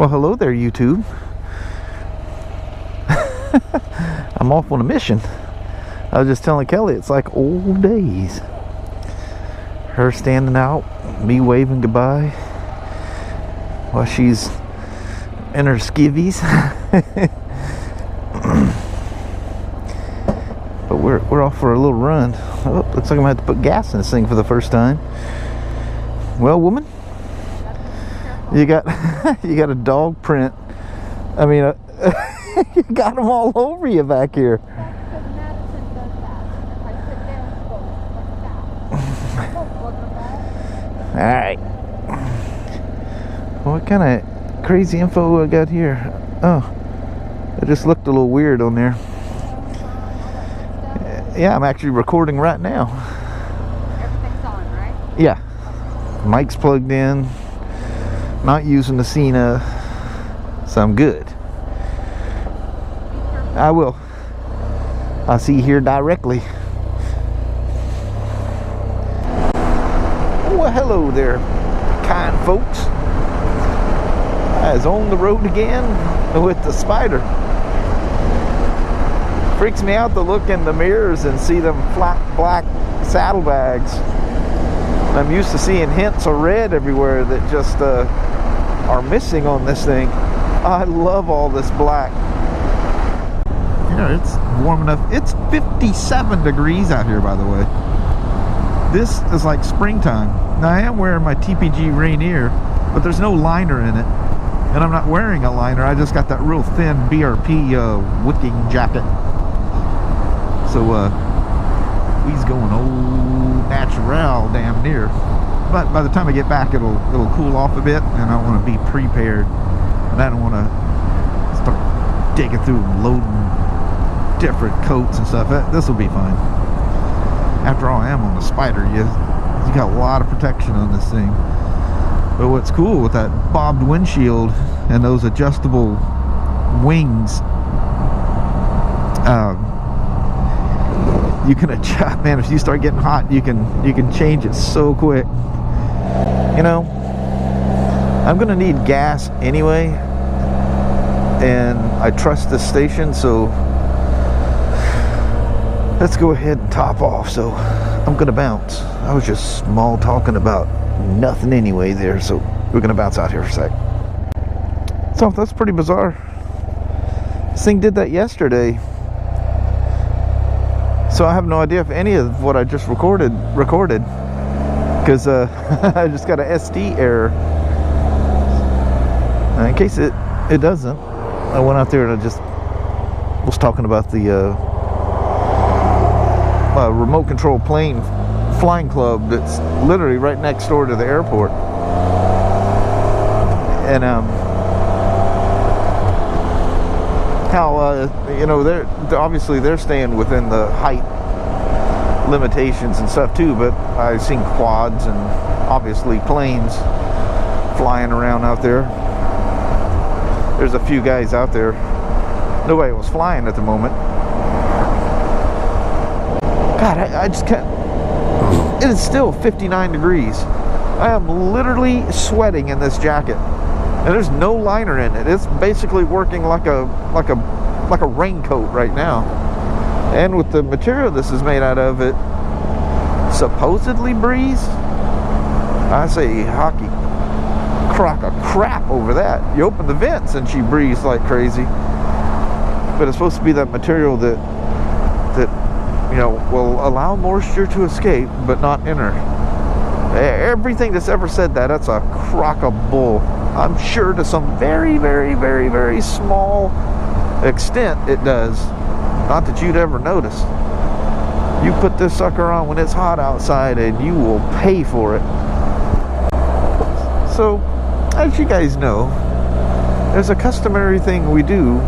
Well, hello there, YouTube. I'm off on a mission. I was just telling Kelly it's like old days. Her standing out, me waving goodbye while she's in her skivvies. But we're off for a little run. Oh, looks like I'm gonna have to put gas in this thing for the first time. Well, woman, you got you got a dog print. I mean, you got them all over you back here. All right. What kind of crazy info I got here? Oh, it just looked a little weird on there. Yeah, I'm actually recording right now. Everything's on, right? Yeah. Mic's plugged in. Not using the Cena, so I'm good. I will. I'll see you here directly. Well, hello there, kind folks. I was on the road again with the Spyder. Freaks me out to look in the mirrors and see them flat black saddlebags. I'm used to seeing hints of red everywhere that just are missing on this thing. I love all this black. You know, it's warm enough. It's 57 degrees out here, by the way. This is like springtime. Now, I am wearing my TPG Rainier, but there's no liner in it. And I'm not wearing a liner. I just got that real thin BRP wicking jacket. So, we's going old natural damn near. But by the time I get back, it'll cool off a bit, and I want to be prepared. And I don't want to start digging through and loading different coats and stuff. This will be fine. After all, I am on the Spyder. You got a lot of protection on this thing. But what's cool with that bobbed windshield and those adjustable wings, you can adjust. Man, if you start getting hot, you can change it so quick. You know, I'm gonna need gas anyway, and I trust this station, so let's go ahead and top off. So I'm gonna bounce. I was just small talking about nothing anyway there, so we're gonna bounce out here for a sec. So that's pretty bizarre. This thing did that yesterday, so I have no idea if any of what I just recorded, because I just got an SD error. In case it doesn't, I went out there and I just was talking about the remote control plane flying club that's literally right next door to the airport. And how you know, they're obviously staying within the height limitations and stuff too, but I've seen quads and obviously planes flying around out there. There's a few guys out there. Nobody was flying at the moment. God, I just can't. It is still 59 degrees. I am literally sweating in this jacket, and there's no liner in it. It's basically working like a raincoat right now. And with the material this is made out of, it supposedly breeze. I say hockey crock of crap over that. You open the vents and she breathes like crazy. But it's supposed to be that material that you know, will allow moisture to escape but not enter. Everything that's ever said that's a crock of bull. I'm sure to some very, very, very, very small extent it does. Not that you'd ever notice. You put this sucker on when it's hot outside and you will pay for it. So, as you guys know, there's a customary thing we do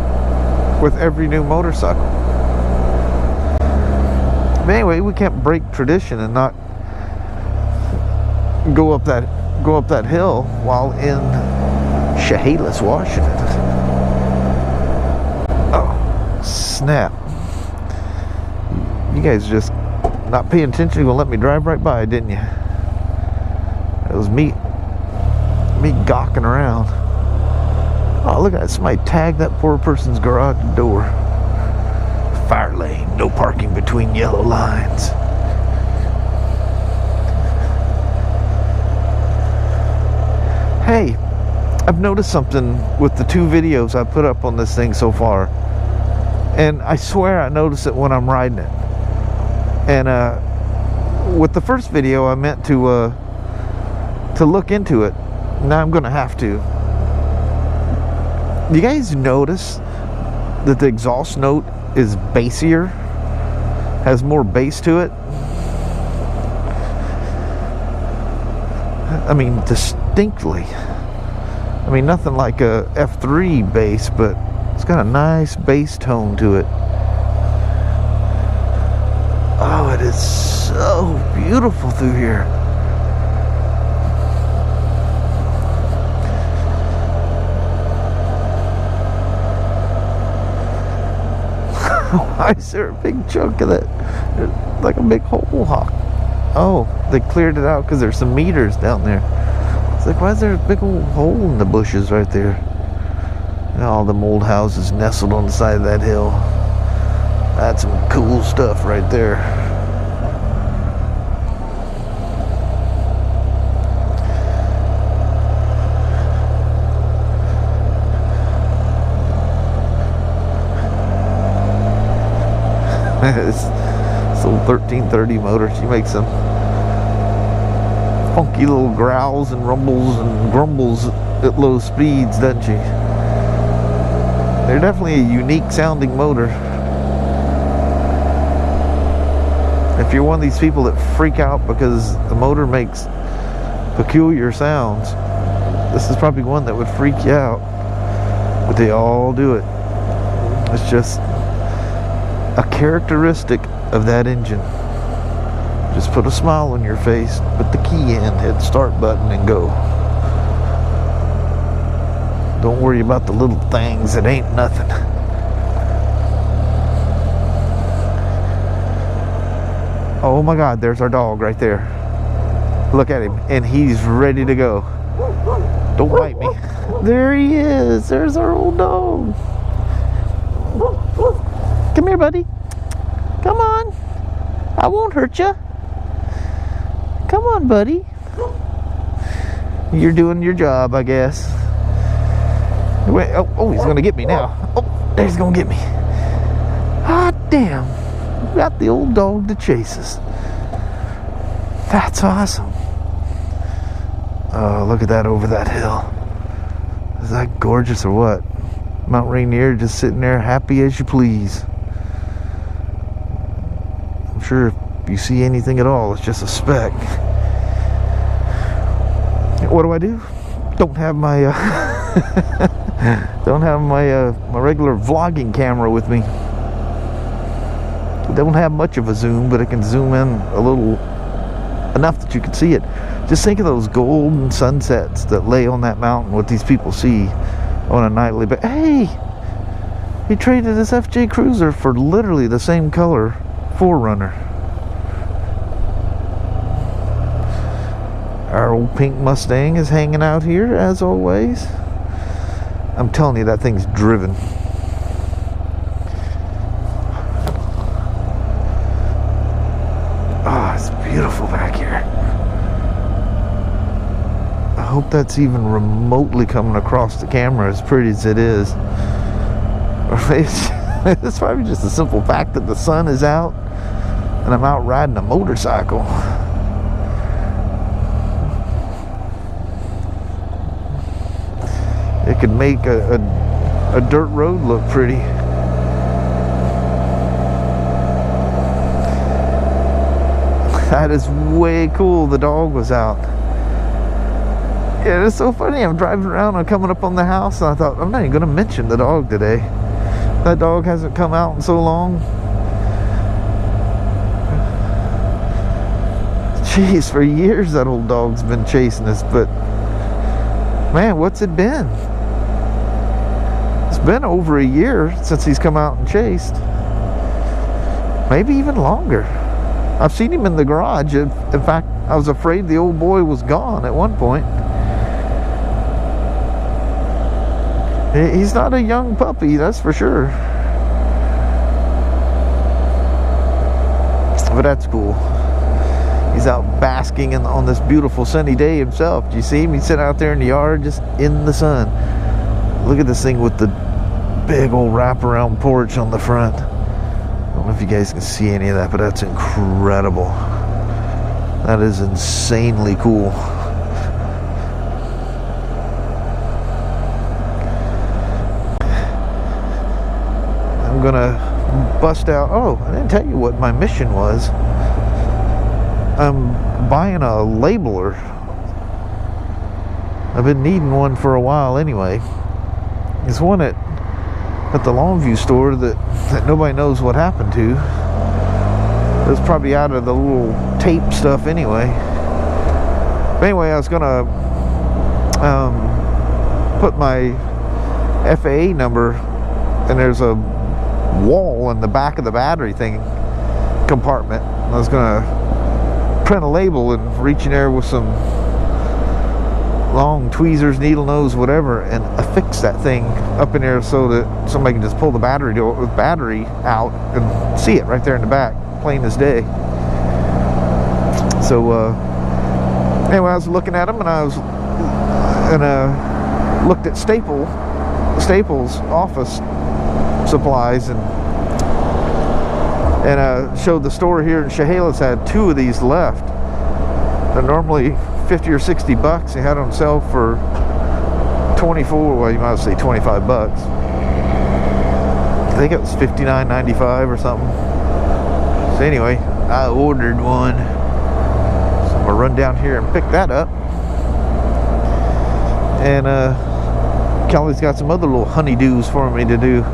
with every new motorcycle. But anyway, we can't break tradition and not go up that hill while in Chehalis, Washington. Oh, snap. You guys just not paying attention. You gonna let me drive right by, didn't you? It was me gawking around. Oh, look at that. Somebody tagged that poor person's garage door. Fire lane, no parking between yellow lines. Hey, I've noticed something with the 2 videos I put up on this thing so far. And I swear I notice it when I'm riding it. And with the first video, I meant to look into it. Now I'm gonna have to. You guys notice that the exhaust note is bassier? Has more bass to it? I mean, distinctly. I mean, nothing like a F3 bass, but it's got a nice bass tone to it. Oh, it is so beautiful through here. Why is there a big chunk of that? There's like a big hole hawk. Oh, they cleared it out because there's some meters down there. It's like, why is there a big old hole in the bushes right there? And all the old houses nestled on the side of that hill. That's some cool stuff right there. This old 1330 motor, she makes some funky little growls and rumbles and grumbles at low speeds, doesn't she? They're definitely a unique sounding motor. If you're one of these people that freak out because the motor makes peculiar sounds, this is probably one that would freak you out. But they all do it. It's just a characteristic of that engine. Just put a smile on your face, put the key in, hit the start button and go. Don't worry about the little things, it ain't nothing. Oh my God, there's our dog right there. Look at him, and he's ready to go. Don't bite me. There he is, there's our old dog. Come here, buddy. Come on. I won't hurt you. Come on, buddy. You're doing your job, I guess. Wait, oh, he's gonna get me now. Oh, there he's gonna get me. Ah, damn. We got the old dog to chase us. That's awesome. Oh, look at that over that hill. Is that gorgeous or what? Mount Rainier just sitting there happy as you please. I'm sure if you see anything at all, it's just a speck. What do? Don't have my my regular vlogging camera with me. Don't have much of a zoom, but it can zoom in a little enough that you can see it. Just think of those golden sunsets that lay on that mountain, what these people see on a nightly basis. Hey, he traded his FJ Cruiser for literally the same color 4Runner. Our old pink Mustang is hanging out here as always. I'm telling you, that thing's driven. Oh, it's beautiful back here. I hope that's even remotely coming across the camera as pretty as it is. It's probably just a simple fact that the sun is out and I'm out riding a motorcycle. It could make a dirt road look pretty. That is way cool. The dog was out. Yeah, it's so funny. I'm driving around, I'm coming up on the house, and I thought, I'm not even going to mention the dog today. That dog hasn't come out in so long. Jeez, for years that old dog's been chasing us, but man, what's it been? It's been over a year since he's come out and chased. Maybe even longer. I've seen him in the garage. In fact, I was afraid the old boy was gone at one point. He's not a young puppy, that's for sure. But that's cool. He's out basking on this beautiful sunny day himself. Do you see him? He's sitting out there in the yard just in the sun. Look at this thing with the big old wraparound porch on the front. I don't know if you guys can see any of that, but that's incredible. That is insanely cool. I'm gonna bust out. Oh, I didn't tell you what my mission was. I'm buying a labeler. I've been needing one for a while anyway. There's one at the Longview store that nobody knows what happened to. It was probably out of the little tape stuff anyway. But anyway, I was gonna put my FAA number, and there's a wall in the back of the battery thing compartment. I was gonna print a label and reach in there with some long tweezers, needle nose, whatever, and affix that thing up in there so that somebody can just pull the battery out and see it right there in the back, plain as day. So anyway, I was looking at them, and I looked at Staples office supplies, and showed the store here in Chehalis had 2 of these left. They're normally 50 or 60 bucks. They had on sale for 24, well, you might say 25 bucks. I think it was $59.95 or something. So anyway, I ordered one. So I'm gonna run down here and pick that up. And Kelly's got some other little honeydews for me to do.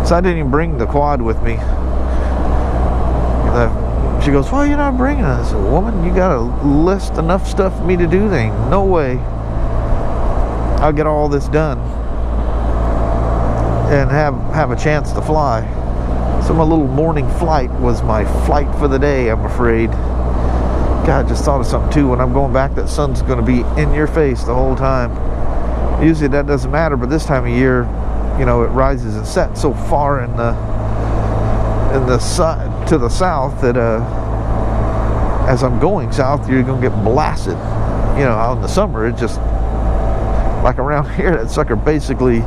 So I didn't even bring the quad with me. She goes, "Well, you're not bringing it." I said, "Woman, you got to list enough stuff for me to do things. No way I'll get all this done and have a chance to fly." So my little morning flight was my flight for the day, I'm afraid. God, I just thought of something too. When I'm going back, that sun's going to be in your face the whole time. Usually that doesn't matter, but this time of year, you know, it rises and sets so far in the sun to the south that as I'm going south, you're gonna get blasted. You know, out in the summer, it just, like around here, that sucker basically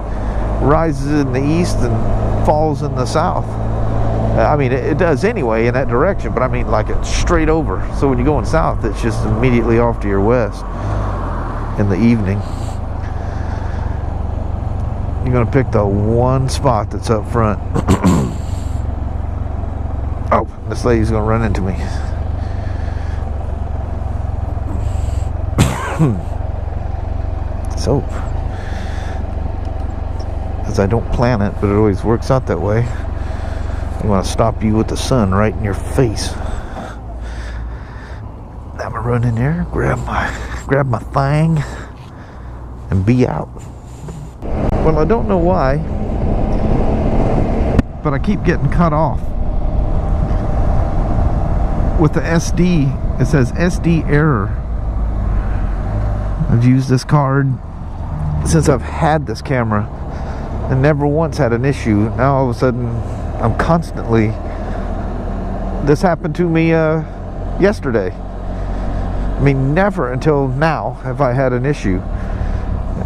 rises in the east and falls in the south. I mean, it does anyway in that direction, but I mean like it's straight over. So when you're going south, it's just immediately off to your west in the evening. You're gonna pick the one spot that's up front. Oh, this lady's gonna run into me. So, as I don't plan it, but it always works out that way. I want to stop you with the sun right in your face. I'm gonna run in there, grab my thing, and be out. Well, I don't know why, but I keep getting cut off. With the SD, it says SD error. I've used this card since I've had this camera and never once had an issue. Now all of a sudden I'm constantly, this happened to me yesterday. I mean, never until now have I had an issue.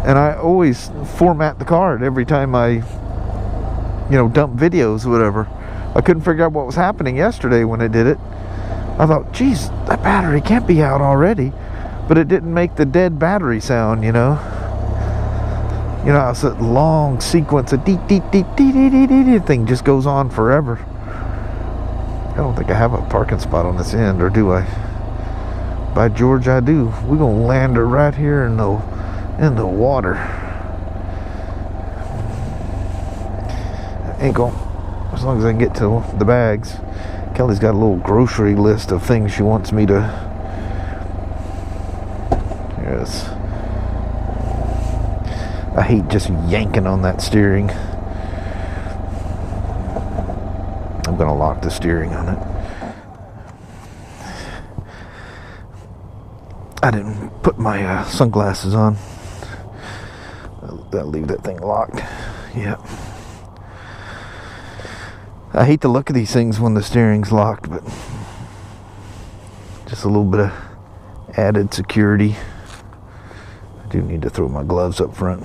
And I always format the card every time I, you know, dump videos or whatever. I couldn't figure out what was happening yesterday when it did it. I thought, geez, that battery can't be out already. But it didn't make the dead battery sound, you know. You know, it's a long sequence of deet deet deet deet deet deet deet thing just goes on forever. I don't think I have a parking spot on this end, or do I? By George, I do. We're gonna land her right here in the water. Ain't gonna, as long as I can get to the bags. Kelly's got a little grocery list of things she wants me to. Yes. I hate just yanking on that steering. I'm gonna lock the steering on it. I didn't put my sunglasses on. That'll leave that thing locked. Yeah. I hate to look at these things when the steering's locked, but just a little bit of added security. I do need to throw my gloves up front.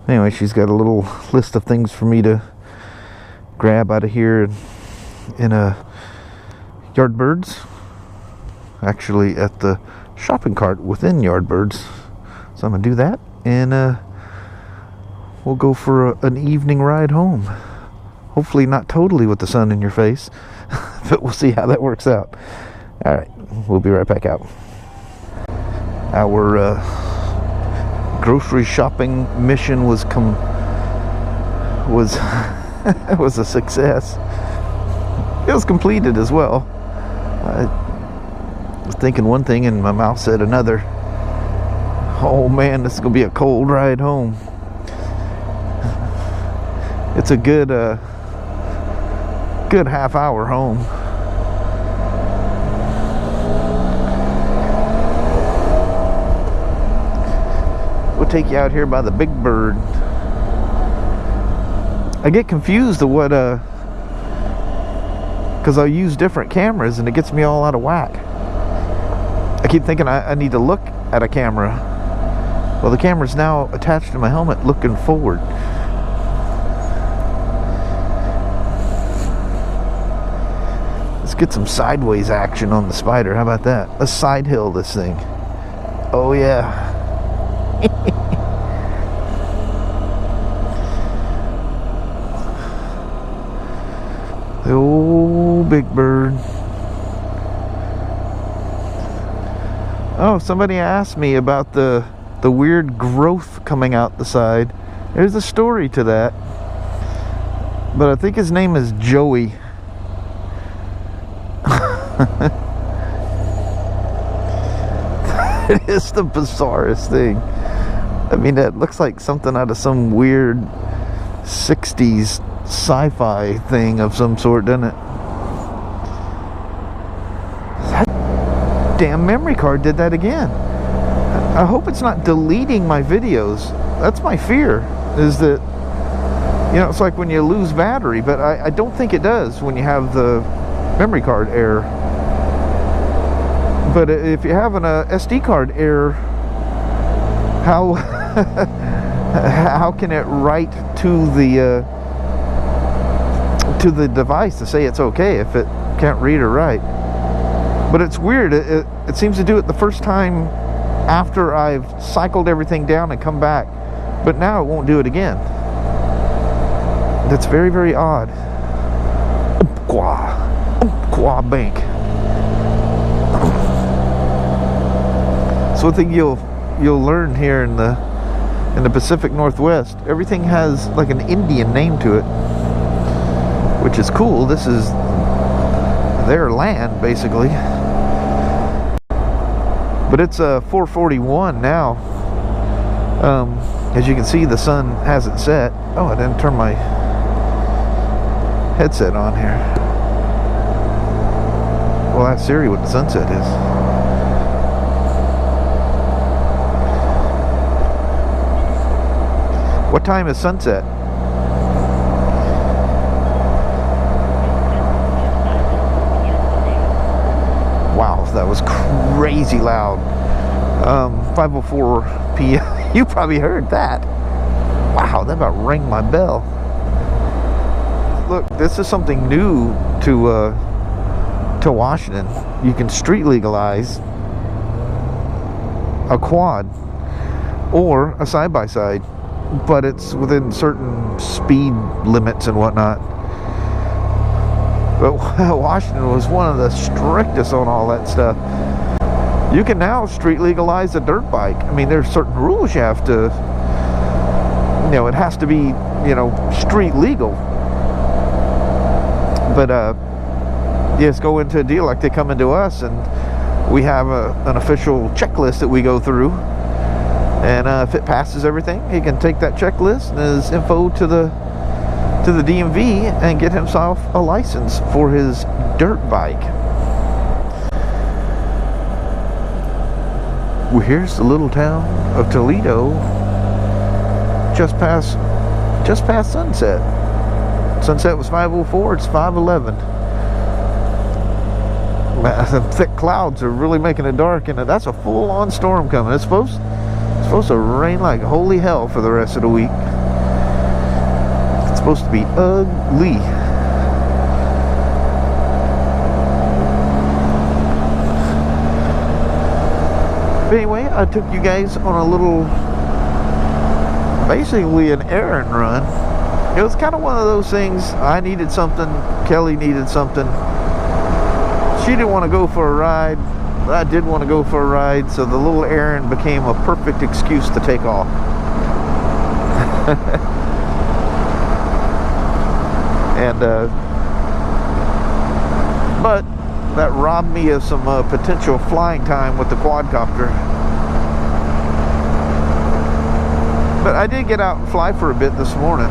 Anyway, she's got a little list of things for me to grab out of here in a Yardbirds. Actually, at the shopping cart within Yardbirds. So I'm gonna do that, and we'll go for an evening ride home. Hopefully not totally with the sun in your face, but we'll see how that works out. All right, we'll be right back out. Our grocery shopping mission was was a success. It was completed as well. I was thinking one thing and my mouth said another. Oh man, this is gonna be a cold ride home. It's a good half hour home. We'll take you out here by the Big Bird. I get confused of what because I use different cameras and it gets me all out of whack. I keep thinking I need to look at a camera. Well, the camera's now attached to my helmet looking forward. Let's get some sideways action on the Spyder. How about that? Let's side hill this thing. Oh yeah. The old Big Bird. Oh, somebody asked me about the weird growth coming out the side. There's a story to that, but I think his name is Joey. It is the bizarrest thing. I mean, that looks like something out of some weird 60s sci-fi thing of some sort, doesn't it? That damn memory card did that again. I hope it's not deleting my videos. That's my fear, is that, you know, it's like when you lose battery, but I don't think it does when you have the memory card error. But if you're having a SD card error, how how can it write to the device to say it's okay if it can't read or write? But it's weird. It seems to do it the first time after I've cycled everything down and come back, but now it won't do it again. That's very, very odd. Umpqua Bank. So one thing you'll learn here in the Pacific Northwest, everything has like an Indian name to it, which is cool. This is their land basically. But it's 4:41 now. As you can see, the sun hasn't set. Oh, I didn't turn my headset on here. Well, ask Siri what the sunset is. What time is sunset? Wow, that was crazy loud. 5:04 p.m. You probably heard that. Wow, that about rang my bell. Look, this is something new to Washington. You can street legalize a quad or a side-by-side, but it's within certain speed limits and whatnot. But Washington was one of the strictest on all that stuff. You can now street legalize a dirt bike. I mean, there's certain rules you have to, you know, it has to be, you know, street legal. But yes, go into a deal like they come into us, and we have an official checklist that we go through. And if it passes everything, he can take that checklist and his info to the DMV and get himself a license for his dirt bike. Well, here's the little town of Toledo. just past sunset. Sunset was 5:04. It's 5:11. Man, the thick clouds are really making it dark, and that's a full-on storm coming. It's supposed to rain like holy hell for the rest of the week. It's supposed to be ugly. But anyway, I took you guys on a little, basically an errand run. It was kind of one of those things. I needed something. Kelly needed something. She didn't want to go for a ride, but I did want to go for a ride, so the little errand became a perfect excuse to take off. And but that robbed me of some potential flying time with the quadcopter. But I did get out and fly for a bit this morning,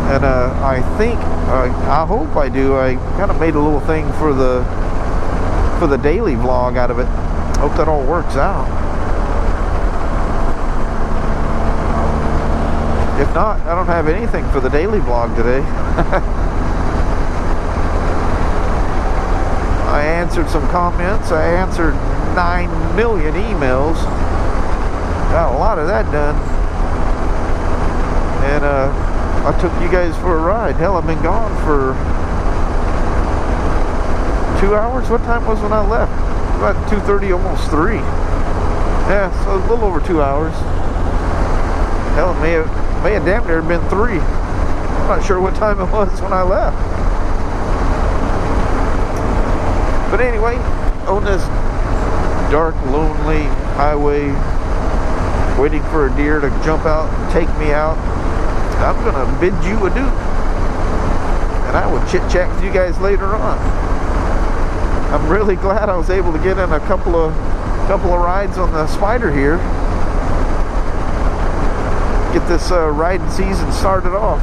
and I think, I hope I do, I kind of made a little thing for the daily vlog out of it. Hope that all works out. If not, I don't have anything for the daily vlog today. I answered some comments. I answered 9 million emails. Got a lot of that done. And I took you guys for a ride. Hell, I've been gone for 2 hours. What time was when I left? About 2:30, almost 3. Yeah, so a little over 2 hours. Hell, it may have damn near been 3. I'm not sure what time it was when I left. But anyway, on this dark, lonely highway, waiting for a deer to jump out and take me out, I'm gonna bid you adieu. And I will chit-chat with you guys later on. I'm really glad I was able to get in a couple of rides on the Spyder here. Get this riding season started off.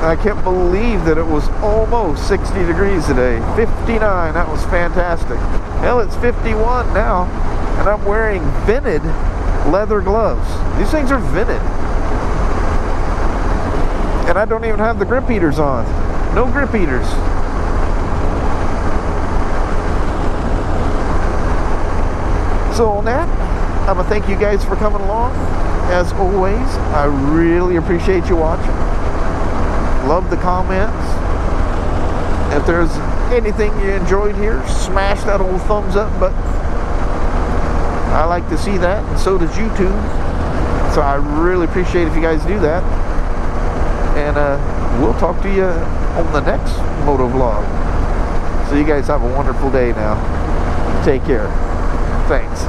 I can't believe that it was almost 60 degrees today. 59, that was fantastic. Hell, it's 51 now, and I'm wearing vented leather gloves. These things are vented. And I don't even have the grip heaters on. No grip heaters. So on that, I'm going to thank you guys for coming along. As always, I really appreciate you watching. Love the comments. If there's anything you enjoyed here, smash that old thumbs up button. I like to see that, and so does YouTube. So I really appreciate if you guys do that. And we'll talk to you on the next MotoVlog. So you guys have a wonderful day now. Take care. Thanks.